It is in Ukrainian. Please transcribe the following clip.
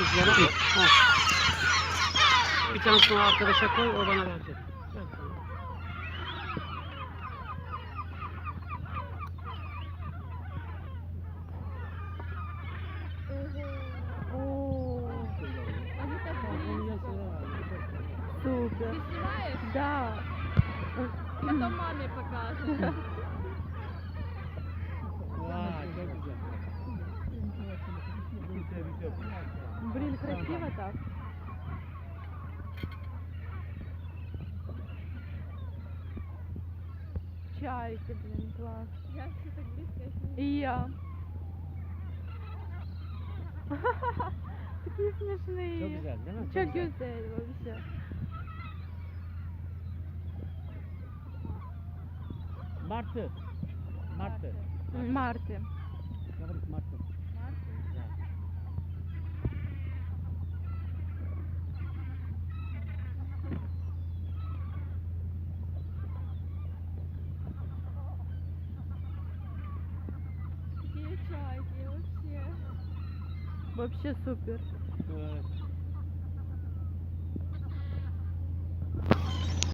kızları. Ha. Bir tanesini o arkadaşa koy, o bana verecek. Ver sana. О, Они так близко. супер. Ты снимаешь? Да. Потом маме покажешь. Vay, çok güzel. Блин, красиво так. Чайки, блин, класс. Я все так близко я снимаю. И я. Такие смешные. Çok güzel değil mi? Çok güzel вообще. Martı. Martı. Марти. Говорит Martı. Да. Такие чайки вообще. Вообще супер. Evet.